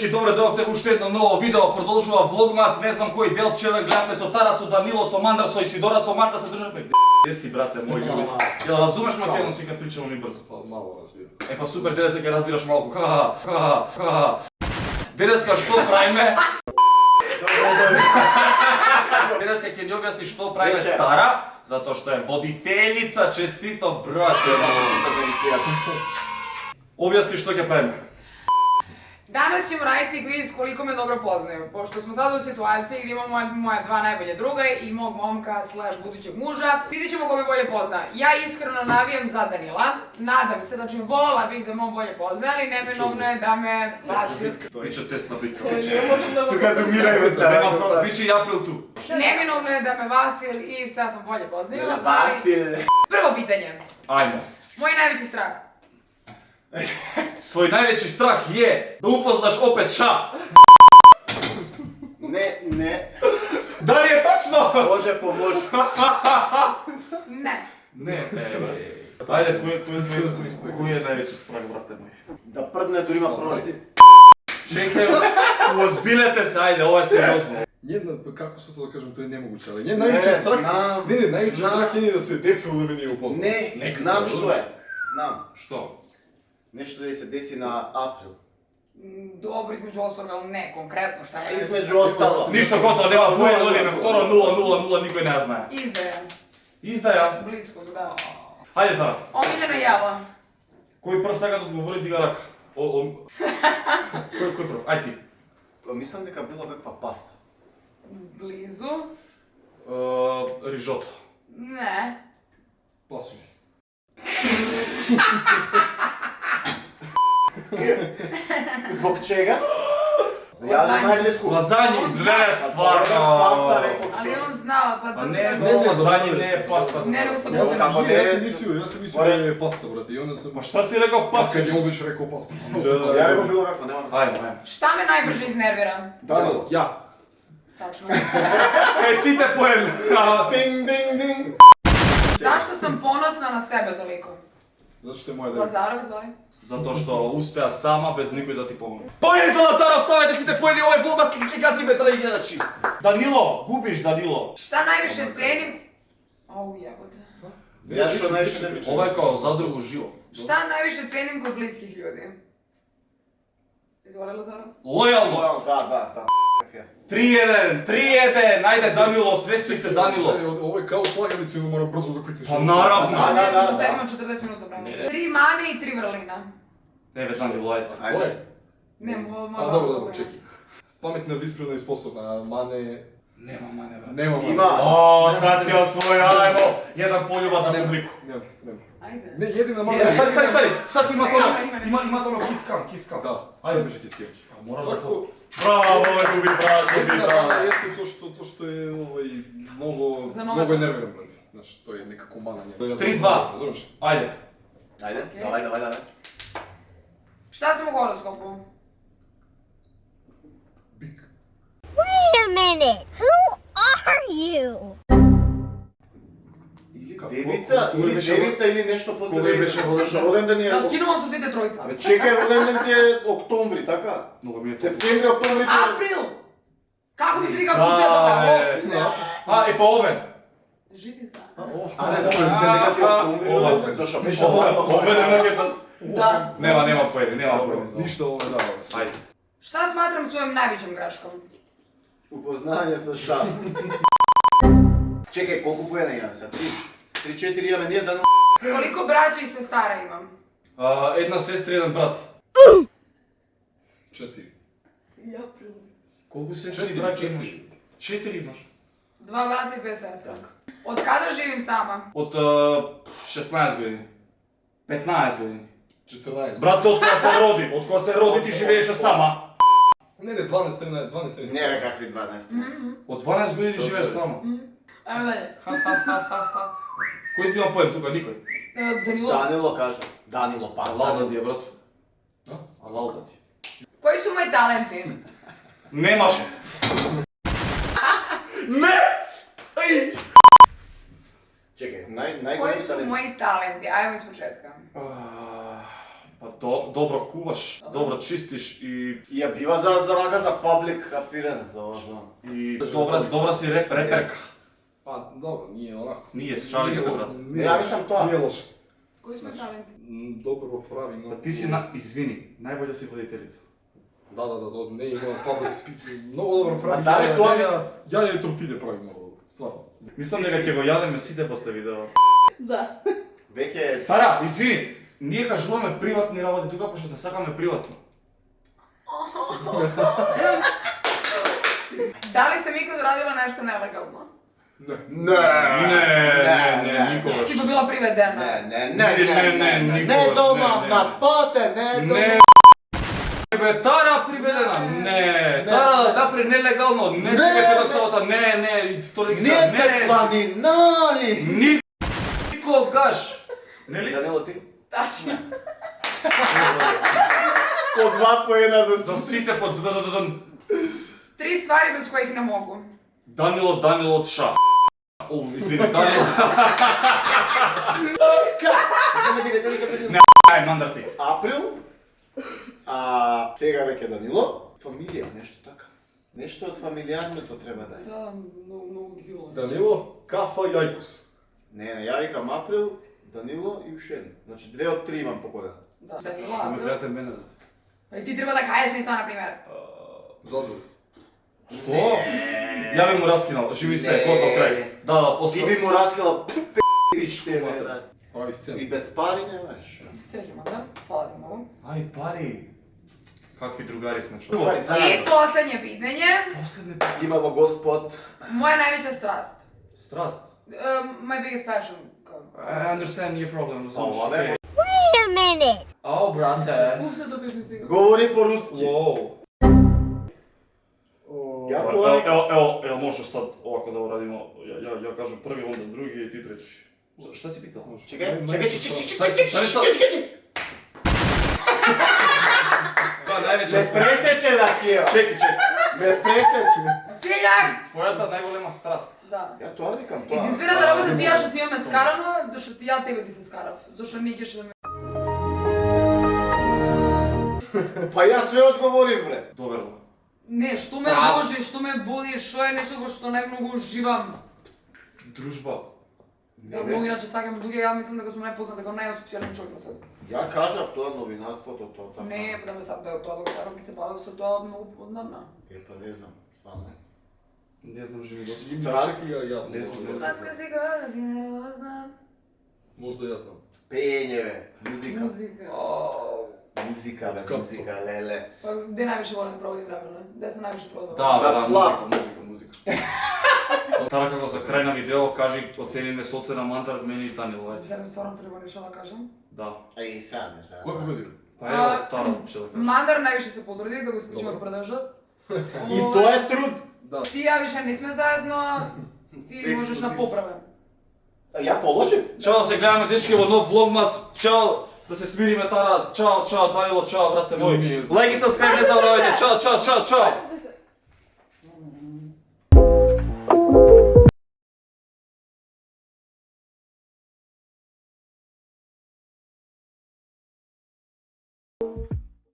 dečki, dobro dođete u šte jedno novo video, продолжува Vlogmas, ne znam koji del, včera gledаме со Taraso, Daniloso, Mandraso i Sidoraso, Marta se držame. Gdje si, brate, moj ljudi? Jel razumeš Makedonski kad pričamo mi brzo? Pa malo razbiram. E pa super, Dereska, kad razbiraš malko, ha. Dereska, što pravime? Dereska ќе ни објасни што правиме Тара, затоа што е водителjica, честито, брате, објасни што ќе правиме. Danas ćemo raditi kviz koliko me dobro poznaju, pošto smo sada u situaciji gdje imamo moja dva najbolje druga i mog momka / budućeg muža. Vidjet ćemo ko me bolje pozna. Ja iskreno navijam za Danila, nadam se, znači voljela bih da me on bolje pozna, ali neminovno je da me Vasil... Biće testna bitka. Тука замирајме сега. Biće i April tu. Neminovno je da me Vasil i Stefan bolje poznaju, ali... Васил. Prvo pitanje. Ajmo. Moj najveći strah. Tvoj najveći strah je da upoznaš opet ša. Не. Da li je tačno? Може помош. Ne. Ne. Ajde, koji je najveći strah, brate moj? Да прдне дори има пролет. Čekaj, ozbiljete se, ajde, ovo je seriozno. Како се тоа да кажем, тоа е немогуче, али највеќе страх. Не, највеќе страх е да се десило да ме не упознат. Не, знам што е. Знам. Što? Нешто да се деси на април. Dobro, između ostalog, ali ne konkretno šta me... Измеѓу остало. Ništa gotovo, nema poje godine, второ 0-0-0, nikoj ne znaje. Izdaja. Izdaja? Bliskog, da. Hajde Tara. Omiljena jela. Koji prv сега да odgovori, diga raka. Кој прв? Ај ти. Мислам дека било каква паста. Blizu. Рижото. Ne. Пасови. Због чега? Ја не знај близко. Лазањи, не, стварно. Паста рекол. Ali on znao, pa to Не, se... лазањи не е паста. Ne, nego sam Може možda... како Јас не. се мислил да е паста, брате, и онда сам... Па шта си рекол Па паста? кај он веќе рекол паста. Ја рекол било каква, нема да. Ајде, ајде. Šta me najbrže iznervira? Данило, ја. Tačno. Е, сите поем. Динг, динг, динг. Zašto sam ponosna na sebe toliko? Зашто што е моја дете. Lazarov, zvali? Затоа што успеа сама без никој да ти помогне. Поени за Лазаров, ставете сите поени овој фудбалски ќе гасиме драги гледачи. Данило, губиш Данило. Šta najviše cenim? Au, jebote. Ја што највише не Ова е као задрво живо. Šta najviše cenim kod bliskih ljudi? Izvoli Lazarov? Лојалност. Да. 3-1, најде Данило, свести се Данило. Ово е као слаганици, но мора брзо да кликнеш. Па наравно. Да. Sad imam 40 minuta vremena. 3 mane i 3 vrlina. Еве Данило, ајде. Ајде. Ne, malo... А, добро, чеки. Паметна, виспрена и способна, мане... Нема мане, брат. Нема мане. Има. О, сад си освоја, ајмо. Еден пољубац за публику. Нема. Ajde. Не, едина мане... Стари, сад има тоа. Има. Има тоа кискам. Да, ајде беше кискер. Мора да го... Браво, Губи, брат, Губи, Едина брат. мана есте тоа што е многу За новата. многу е нервиран, брат. Знаеш, тоа е некако мана. 3-2. Разумеш? Ајде. Ајде, Окей. давај. Šta sam u horoskopu? Бик. Wait a minute. Who are you? Девица или нешто после Кога беше девица? Роден ден е... Raskinuvam se svi te trojica. Абе чекај, роден ден ти е октомври, така? Много ми е тоа. Септември, октомври... April! Kako bi se vika početak? А, е па овен. Žiti sa. А, не знам, дека ти е октомври, роден ден, зашо беше Овен е накетас. Da. Нема поени. Ништо ово да. Ајде. Šta smatram svojom najvećom greškom? Упознање со шар. Чекај, колку поена имаме сега? 3-4 имаме ние да... Koliko braća i sestara imam? Една сестра и еден брат. 4. Колку сестри и браќа имаш? 4 имаш. 2 brata i 2 sestra. Od kada živim sama? Од 16 години. 15 години. 14. Брат, од кога се роди? Од кога се роди ти живееше сама? Не, 12-13. Не, бе, какви 12. Од 12 години живееш сама. Ajmo dalje. Кој си има поем тука? Никој. Danilo. Данило кажа. Данило, па. Алал да ти е, брат. А? Алал да ти. Koji su moji talenti? Немаше. Не! Ај! Чекај, Koji најголеми su талент. moji talenti? Ajmo iz početka. Pa dobro kuvaš, dobro čistiš i Ja bива за вака за public appearance, за ова знам. dobra si reperka. Pa, dobro, nije onako. Nije, šalim se, brate. Ja mislim to. Nije loše. Koji smo talenti? Dobro pravimo. Pa ti si, izvini, najbolja si voditeljica. Da, to ne ima public speaking. Mnogo dobro pravi. da li to Ja i tortilje pravim mnogo, stvarno. Mislim da će go jadem side posle videa. Da. Веќе Тара, извини, ние кажуваме приватни работи тука, пошто те сакаме приватно. Da li sam ikad uradila nešto nelegalno? Не, никогаш. Tipa bila privedena? Не дома на пате, не дома. Не, бе, Тара приведена, не, Тара напри нелегално, не си ме предоставата, не, столик Ние сме планинари! Никогаш! Нели? Данило ти? Tačno. По 2 по 1 за За сите по дддддн. 3 stvari bez kojih ne mogu. Данило од Ша. О, извини, Данило. Ај, мандар ти. Април, сега веќе Данило, фамилија, нешто така. Нешто од фамилијарното треба да е. Da, mnogo givala. Danilo, kafa, jajkus. Не, ја викам Април, Данило и уште едно. Значи 2 од 3 имам покодено. Da, da je Ме bila. гледате мене. I ti treba da kažeš ništa, na primjer. Задруг. Што? Ја би му раскинал, живи се, готов крај. Да, после. Ти би му раскала пиште ме, да. Прави сцена. И без пари не можеш. Srećemo, da? Hvala ti mnogo. Ај, пари. Какви другари сме, човек. Ствари, I заедно. posljednje pitanje. Последне Имало Господ. Moja najveća strast. страст. My biggest passion. I understand your problem, разумеш. Ова не. Wait a minute. Ао, брате. Uf, sad to pišem sigurno. Говори по-руски. Воу. Ја тоа викам. Evo, može sad ovako da uradimo. Ja kažem prvi, onda drugi i ti treći. Šta si pitao? Чекај, чекај. Да, највеќе Не пресече да ти е. Чеки. Не пресече. Ciljak! Твојата најголема страст. Da. Ја тоа викам, тоа. Единствената работа ти ја што си имаме скарано, да што ти ја тебе ти се скарав. Зашто не ќе да ме... Па јас све одговорив, бре. Доверно. Не, што ме Страст. божи, што ме боли, што е нешто во што најмногу уживам. Дружба. Да, многу иначе сакам луѓе, ја мислам дека сум најпознат како најасоцијален човек на светот. Ја кажав тоа новинарството, тоа така. Не, да ме сакам тоа да го сакам, ќе се бавам со тоа многу поднавна. Па не знам, стварно. Не знам, живи Господ. Страст. Чекай, ја Не знам, не знам. Сладка си кога си нервозна. Možda ja znam. Пење, бе. Музика. Музика. Музика, бе, Открито. музика, леле. Па, де највише волам да проводим време, де се највише продава? Да, На сплав. музика. Тара како за крај на видео, кажи оцениме со оцена Мантар, мене и Данило, ајде. Зар ми стварно треба нешто да кажам? Да. Еј, сега не знам. Кој победил? Па ево, Тара ќе да кажи. Мандар највише се потруди да го исклучува Добро. продажот. И тоа е труд. Да. Ти ја више не сме заедно, ти можеш на Ексклузив. поправен. Ја положив. Чао, се гледаме дечки во нов влогмас. Чао, да се смириме Тара. Чао, Данило, чао, брате мој. Ми е Лайк и сабскрайб не заборавајте. Чао.